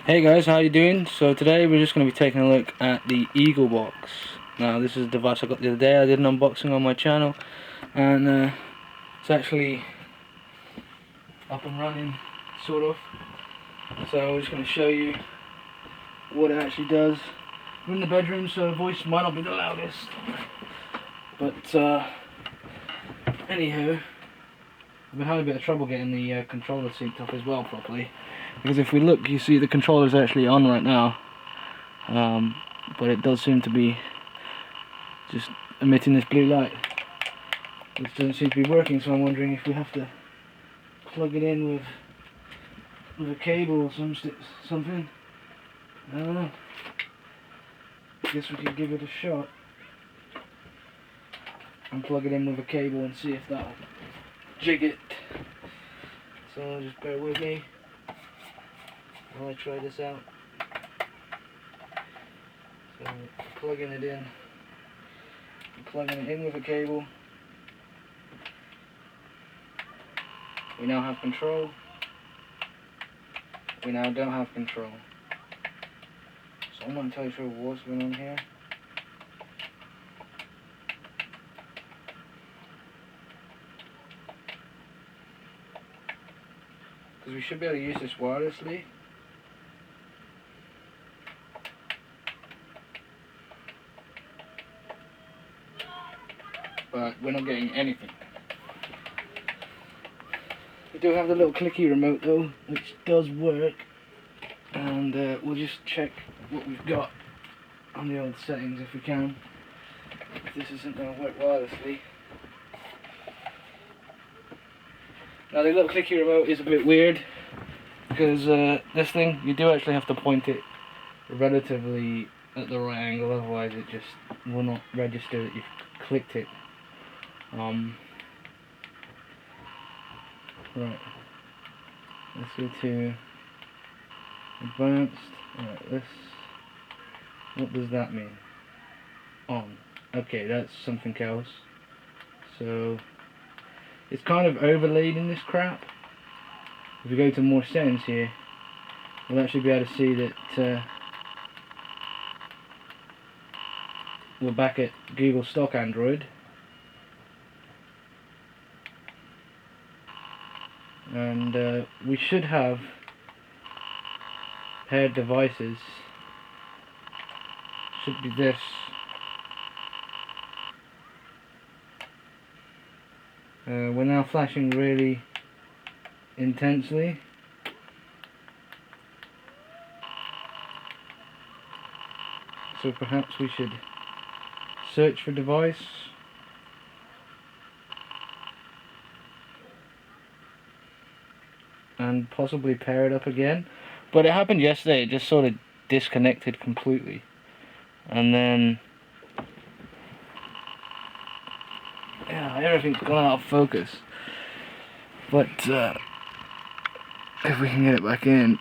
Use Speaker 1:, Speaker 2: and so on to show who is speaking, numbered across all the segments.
Speaker 1: Hey guys, how you doing? So today we're just going to be taking a look at the Eagle Box. Now this is a device I got the other day. I did an unboxing on my channel, and it's actually up and running, sort of. So I'm just going to show you what it actually does. We're in the bedroom, so voice might not be the loudest. But anywho, I've been having a bit of trouble getting the controller synced up as well properly. Because if we look, you see the controller's actually on right now. But it does seem to be just emitting this blue light, which doesn't seem to be working, so I'm wondering if we have to plug it in with a cable or something. I don't know. Guess we could give it a shot and plug it in with a cable and see if that'll jig it. So just bear with me while I try this out. So plugging it in with a cable. We now have control. We now don't have control. So I'm not entirely sure what's going on here. Because we should be able to use this wirelessly. But we're not getting anything. We do have the little clicky remote though, which does work. And we'll just check what we've got on the old settings if we can. If this isn't going to work wirelessly. Now the little clicky remote is a bit weird, because this thing, you do actually have to point it relatively at the right angle, otherwise it just will not register that you've clicked it. Right, let's go to advanced. Right, what does that mean? On. Okay, that's something else. So it's kind of overlaid in this crap. If we go to more settings here, we'll actually be able to see that we're back at Google stock Android. And we should have paired devices. Should be this. We're now flashing really intensely. So perhaps we should search for device. And possibly pair it up again. But it happened yesterday, it just sort of disconnected completely. And then yeah, everything's gone out of focus. But if we can get it back in,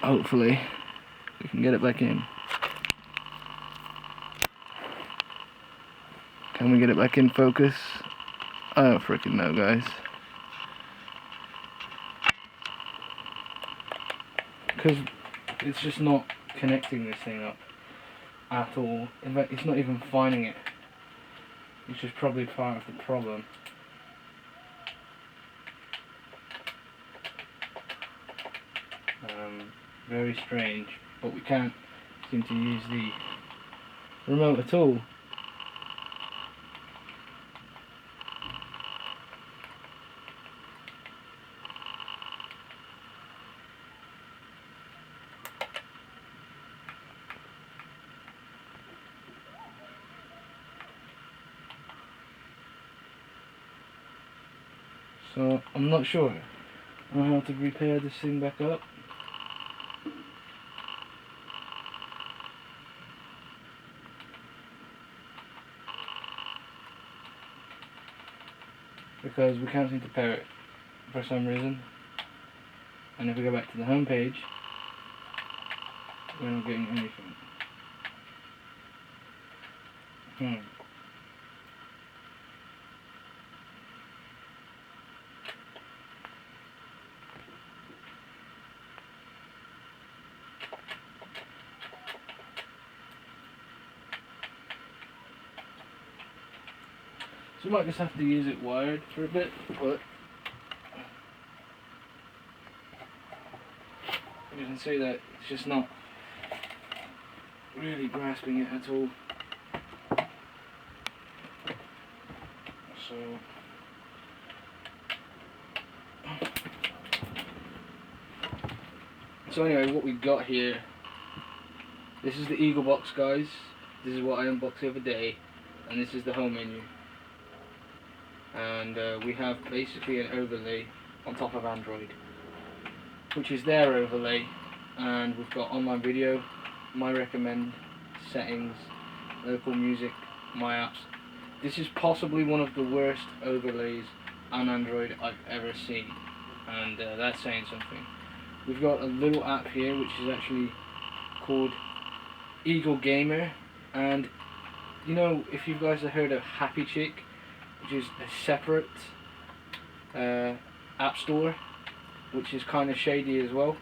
Speaker 1: hopefully we can get it back in. Can we get it back in focus? I don't freaking know, guys. Because it's just not connecting this thing up at all. In fact, it's not even finding it, which is probably part of the problem. Very strange, but we can't seem to use the remote at all. So I'm not sure how to repair this thing back up. Because we can't seem to pair it for some reason. And if we go back to the home page, we're not getting anything. So we might just have to use it wired for a bit, but you can see that it's just not really grasping it at all. So anyway, what we've got here, this is the Eagle box, guys. This is what I unboxed the other day, and this is the home menu. And we have basically an overlay on top of Android, which is their overlay, and we've got online video, my recommend, settings, local music, my apps. This is possibly one of the worst overlays on Android I've ever seen, and that's saying something. We've got a little app here which is actually called Eagle Gamer, and you know, if you guys have heard of Happy Chick, which is a separate app store, which is kind of shady as well.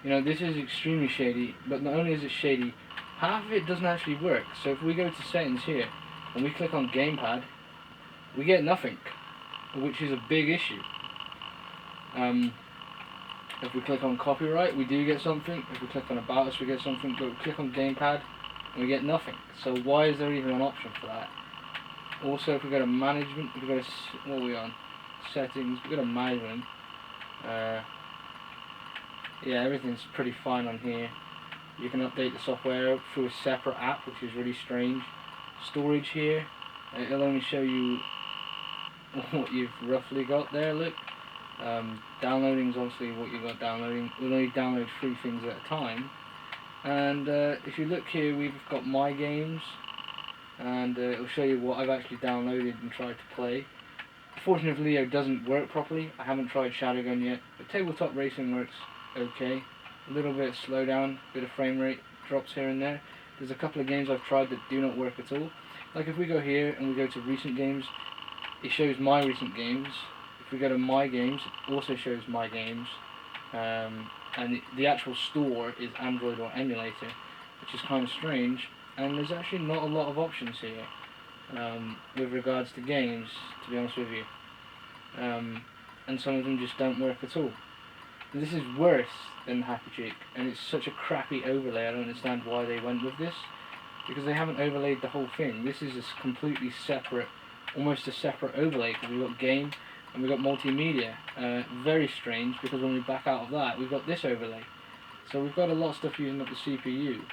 Speaker 1: You know, this is extremely shady, but not only is it shady, half of it doesn't actually work. So if we go to settings here and we click on gamepad, we get nothing, which is a big issue. If we click on copyright, we do get something. If we click on about us, we get something. But we click on gamepad and we get nothing. So why is there even an option for that? Also, if we go to management, if we go to, what are we on? Settings, we go to management. Yeah, everything's pretty fine on here. You can update the software through a separate app, which is really strange. Storage here, it'll only show you what you've roughly got there, look. Downloading is obviously what you've got downloading. We'll only download 3 things at a time. And if you look here, we've got my games, and it'll show you what I've actually downloaded and tried to play. Fortunately, Leo doesn't work properly. I haven't tried Shadowgun yet, but Tabletop Racing works okay. A little bit of slowdown, bit of frame rate drops here and there. There's a couple of games I've tried that do not work at all. Like if we go here and we go to recent games, it shows my recent games. If we go to my games, it also shows my games. And the actual store is Android or emulator, which is kind of strange. And there's actually not a lot of options here with regards to games, to be honest with you. And some of them just don't work at all. And this is worse than Happy Chick, and it's such a crappy overlay. I don't understand why they went with this, because they haven't overlaid the whole thing. This is a completely separate, almost a separate overlay, because we've got game and we've got multimedia. Very strange, because when we back out of that, we've got this overlay. So we've got a lot of stuff using up the CPU.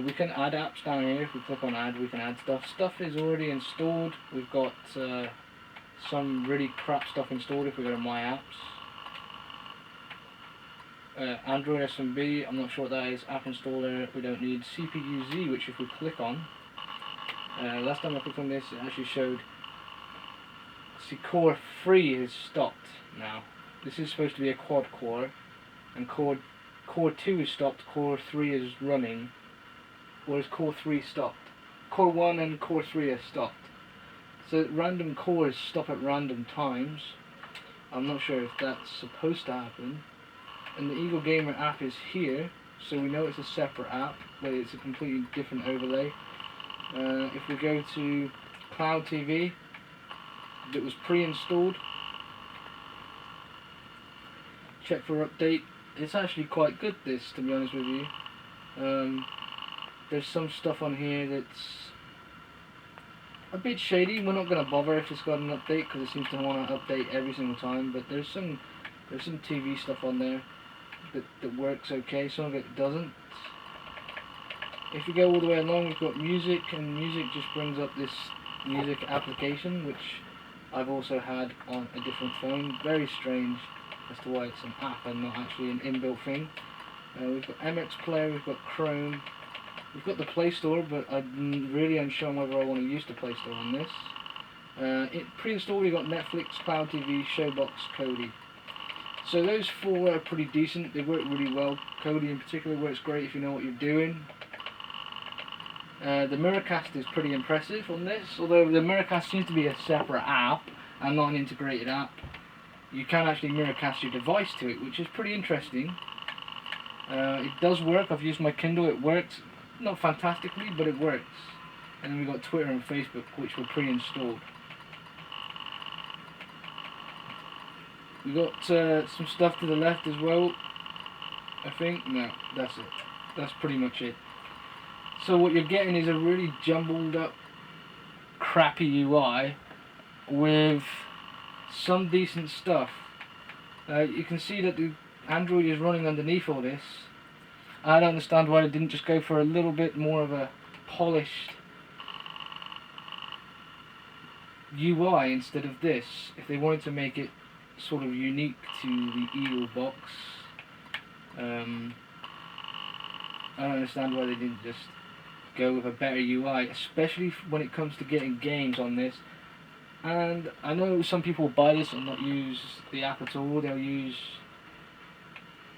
Speaker 1: We can add apps down here. If we click on add, we can add stuff. Stuff is already installed. We've got some really crap stuff installed if we go to my apps. Android SMB, I'm not sure what that is. App installer, we don't need. CPU-Z, which if we click on, last time I clicked on this, it actually showed, see, Core 3 is stopped now. This is supposed to be a quad core, and Core 2 is stopped, Core 3 is running. Or is Core 3 stopped? Core 1 and Core 3 are stopped. So random cores stop at random times. I'm not sure if that's supposed to happen. And the Eagle Gamer app is here, so we know it's a separate app, but it's a completely different overlay. If we go to Cloud TV, that was pre-installed, check for update. It's actually quite good, this, to be honest with you. There's some stuff on here that's a bit shady. We're not going to bother if it's got an update, because it seems to want to update every single time, but there's some TV stuff on there that works okay, some of it doesn't. If you go all the way along, we've got music, and music just brings up this music application, which I've also had on a different phone. Very strange as to why it's an app and not actually an inbuilt thing. We've got MX Player, we've got Chrome, we've got the Play Store, but I'm really unsure whether I want to use the Play Store on this. Pre-installed, we've got Netflix, Cloud TV, Showbox, Kodi. So those 4 are pretty decent. They work really well. Kodi in particular works great if you know what you're doing. The Miracast is pretty impressive on this, although the Miracast seems to be a separate app and not an integrated app. You can actually Miracast your device to it, which is pretty interesting. It does work. I've used my Kindle. It works. Not fantastically, but it works. and then we've got Twitter and Facebook, which were pre-installed. We got some stuff to the left as well, I think. No, that's it. That's pretty much it. So what you're getting is a really jumbled up, crappy UI with some decent stuff. You can see that the Android is running underneath all this. I don't understand why they didn't just go for a little bit more of a polished UI instead of this, if they wanted to make it sort of unique to the Eagle box. I don't understand why they didn't just go with a better UI, especially when it comes to getting games on this. And I know some people will buy this and not use the app at all. They'll use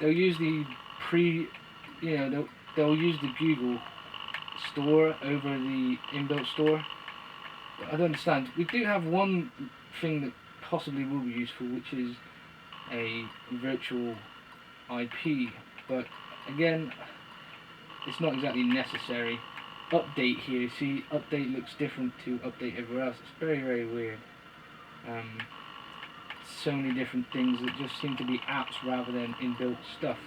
Speaker 1: the they'll use the Google store over the inbuilt store. But I don't understand. We do have one thing that possibly will be useful, which is a virtual IP, but again, it's not exactly necessary. Update here, see, update looks different to update everywhere else. It's very, very weird. So many different things that just seem to be apps rather than inbuilt stuff.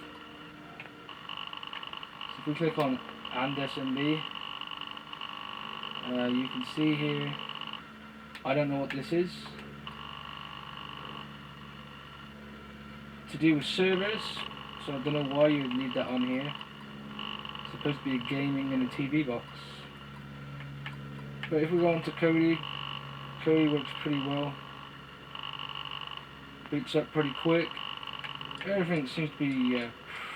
Speaker 1: So if we click on and SMB, you can see here, I don't know what this is. To do with servers, so I don't know why you would need that on here. It's supposed to be a gaming and a TV box. But if we go on to Kodi, Kodi works pretty well. Boots up pretty quick. Everything seems to be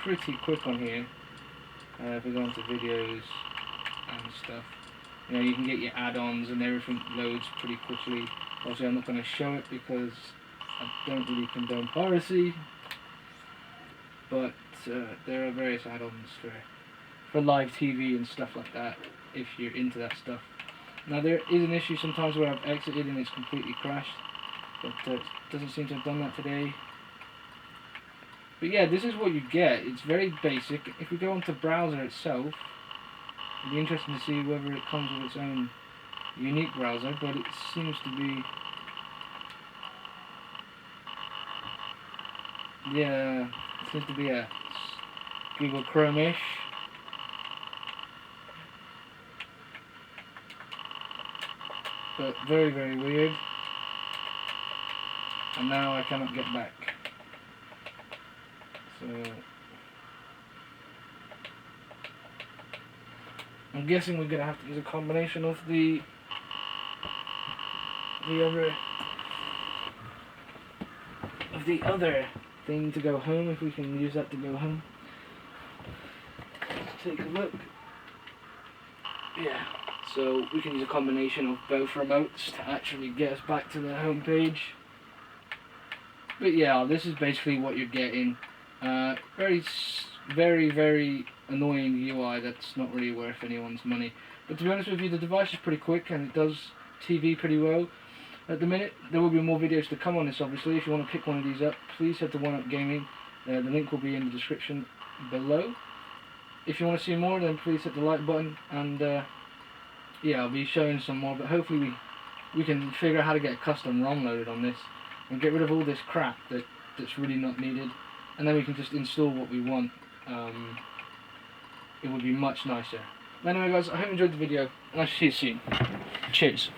Speaker 1: pretty quick on here. If we go into videos and stuff, you know, you can get your add-ons and everything loads pretty quickly. Obviously I'm not going to show it because I don't really condone piracy, but there are various add-ons for live TV and stuff like that if you're into that stuff. Now there is an issue sometimes where I've exited and it's completely crashed, but it doesn't seem to have done that today. But yeah, this is what you get. It's very basic. If we go onto browser itself, it'll be interesting to see whether it comes with its own unique browser, but it seems to be, yeah, it seems to be a Google Chrome-ish. But very, very weird. And now I cannot get back. So I'm guessing we're gonna have to use a combination of the other thing to go home, if we can use that to go home. Let's take a look. Yeah, so we can use a combination of both remotes to actually get us back to the home page. But yeah, this is basically what you're getting. Very, very annoying UI that's not really worth anyone's money. But to be honest with you, the device is pretty quick and it does TV pretty well. At the minute, there will be more videos to come on this obviously. If you want to pick one of these up, please head to OneUp Gaming. The link will be in the description below. If you want to see more, then please hit the like button, and yeah, I'll be showing some more, but hopefully we can figure out how to get a custom ROM loaded on this and get rid of all this crap that's really not needed, and then we can just install what we want. It would be much nicer. Anyway guys, I hope you enjoyed the video, and I'll see you soon. Cheers.